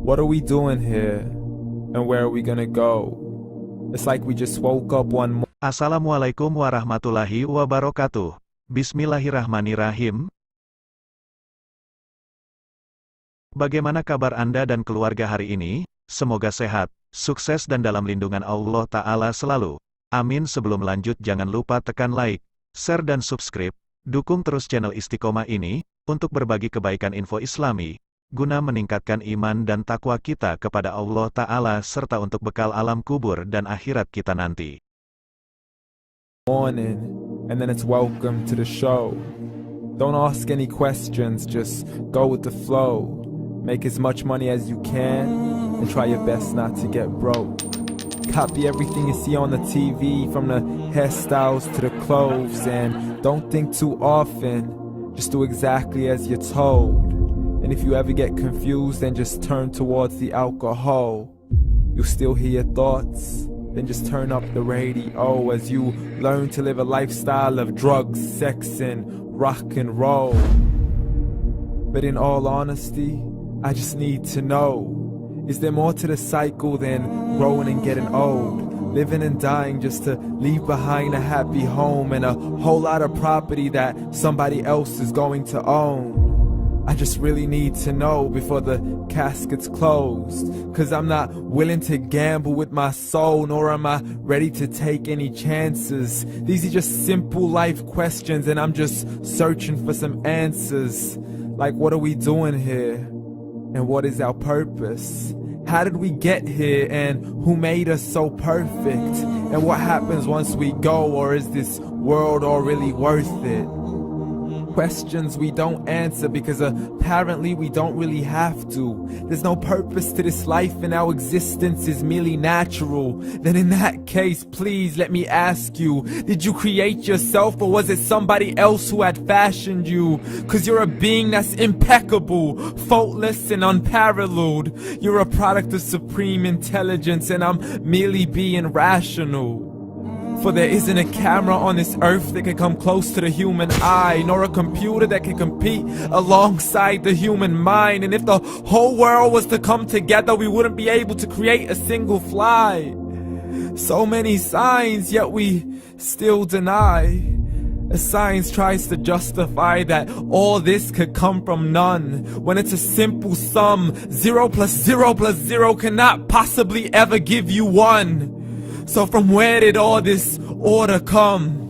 What are we doing here? And where are we gonna go? It's like we just woke up one morning. Assalamualaikum warahmatullahi wabarakatuh. Bismillahirrahmanirrahim. Bagaimana kabar Anda dan keluarga hari ini? Semoga sehat, sukses dan dalam lindungan Allah Ta'ala selalu. Amin. Sebelum lanjut jangan lupa tekan like, share dan subscribe. Dukung terus channel Istiqomah ini, untuk berbagi kebaikan info Islami, guna meningkatkan iman dan takwa kita kepada Allah Ta'ala serta untuk bekal alam kubur dan akhirat kita nanti. Morning, and then it's welcome to the show. Don't ask any questions, just go with the flow. Make as much money as you can, and try your best not to get broke. Copy everything you see on the TV, from the hairstyles to the clothes, and don't think too often, just do exactly as you're told. And if you ever get confused, then just turn towards the alcohol. You'll still hear your thoughts, then just turn up the radio as you learn to live a lifestyle of drugs, sex, and rock and roll. But in all honesty, I just need to know, is there more to the cycle than growing and getting old? Living and dying just to leave behind a happy home and a whole lot of property that somebody else is going to own. I just really need to know before the casket's closed, 'cause I'm not willing to gamble with my soul, nor am I ready to take any chances. These are just simple life questions and I'm just searching for some answers. Like, what are we doing here? And what is our purpose? How did we get here, and who made us so perfect? And what happens once we go, or is this world all really worth it? Questions we don't answer because apparently we don't really have to. There's no purpose to this life and our existence is merely natural. Then in that case, please let me ask you, did you create yourself, or was it somebody else who had fashioned you? 'Cause you're a being that's impeccable, faultless and unparalleled. You're a product of supreme intelligence and I'm merely being rational. For there isn't a camera on this earth that can come close to the human eye, nor a computer that can compete alongside the human mind. And if the whole world was to come together, we wouldn't be able to create a single fly. So many signs, yet we still deny. As science tries to justify that all this could come from none, when it's a simple sum. 0 plus 0 plus 0 cannot possibly ever give you 1. So from where did all this order come?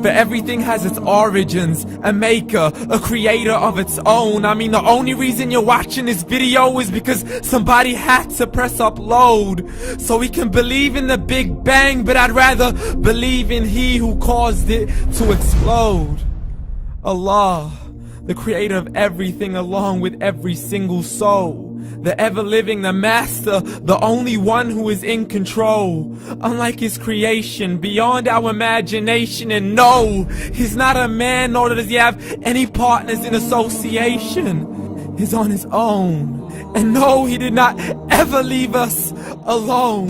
For everything has its origins, a maker, a creator of its own. I mean, the only reason you're watching this video is because somebody had to press upload. So we can believe in the Big Bang, but I'd rather believe in He who caused it to explode. Allah, the creator of everything along with every single soul. The ever-living, the master, the only one who is in control. Unlike his creation, beyond our imagination. And no, he's not a man, nor does he have any partners in association. He's on his own. And no, he did not ever leave us alone.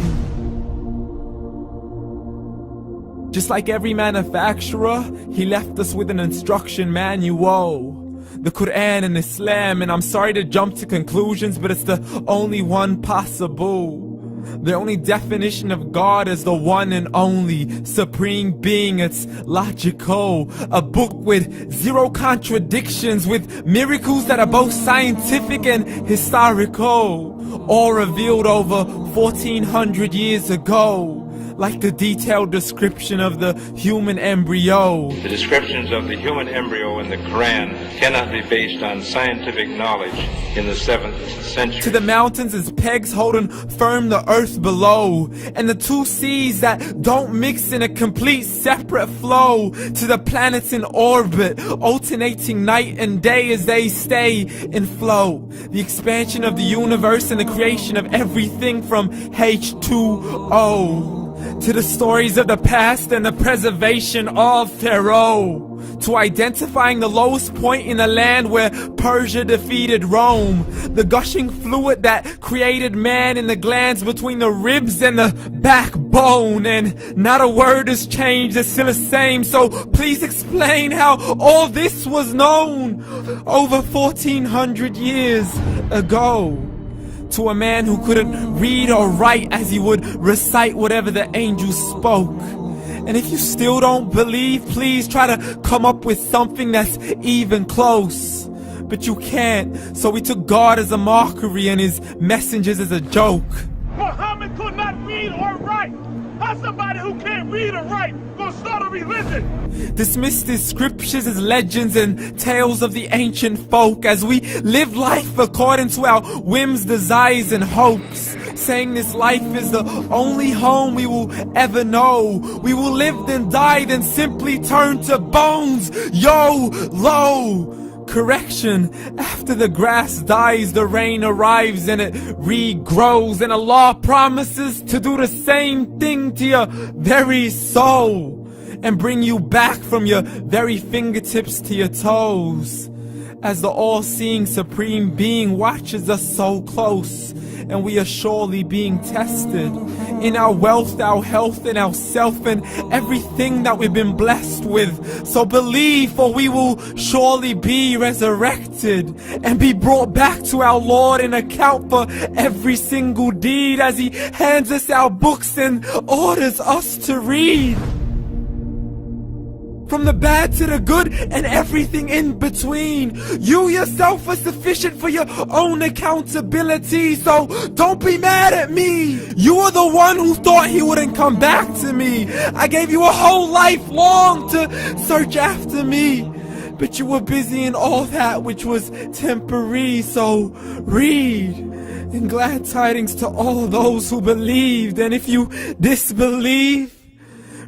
Just like every manufacturer, he left us with an instruction manual. The Qur'an and Islam, and I'm sorry to jump to conclusions, but it's the only one possible. The only definition of God is the one and only supreme being. It's logical, a book with 0 contradictions, with miracles that are both scientific and historical, all revealed over 1400 years ago. Like the detailed description of the human embryo. The descriptions of the human embryo in the Quran cannot be based on scientific knowledge in the 7th century. To the mountains as pegs holding firm the earth below, and the 2 seas that don't mix in a complete separate flow. To the planets in orbit, alternating night and day as they stay in flow. The expansion of the universe and the creation of everything from H2O. To the stories of the past and the preservation of Pharaoh. To identifying the lowest point in the land where Persia defeated Rome. The gushing fluid that created man in the glands between the ribs and the backbone. And not a word has changed, it's still the same. So please explain how all this was known over 1400 years ago. to a man who couldn't read or write as he would recite whatever the angels spoke. And if you still don't believe, please try to come up with something that's even close. But you can't, so we took God as a mockery and his messengers as a joke. Muhammad could not read or write. How's somebody who can't read or write gonna start a religion? Dismissed his scriptures as legends and tales of the ancient folk as we live life according to our whims, desires, and hopes. Saying this life is the only home we will ever know. We will live then die, then simply turn to bones. YOLO! Correction, after the grass dies, the rain arrives and it regrows, and Allah promises to do the same thing to your very soul and bring you back from your very fingertips to your toes, as the all-seeing supreme being watches us so close, and we are surely being tested in our wealth, our health, and our self, and everything that we've been blessed with. So believe, for we will surely be resurrected and be brought back to our Lord and account for every single deed as he hands us our books and orders us to read. From the bad to the good and everything in between. You yourself are sufficient for your own accountability, so don't be mad at me. You are the one who thought he wouldn't come back to me. I gave you a whole life long to search after me, but you were busy in all that which was temporary, so read. And glad tidings to all those who believed, and if you disbelieve,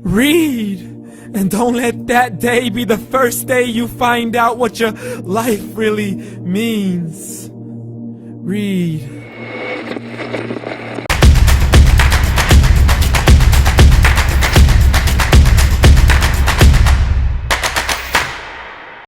read. And don't let that day be the first day you find out what your life really means. Read.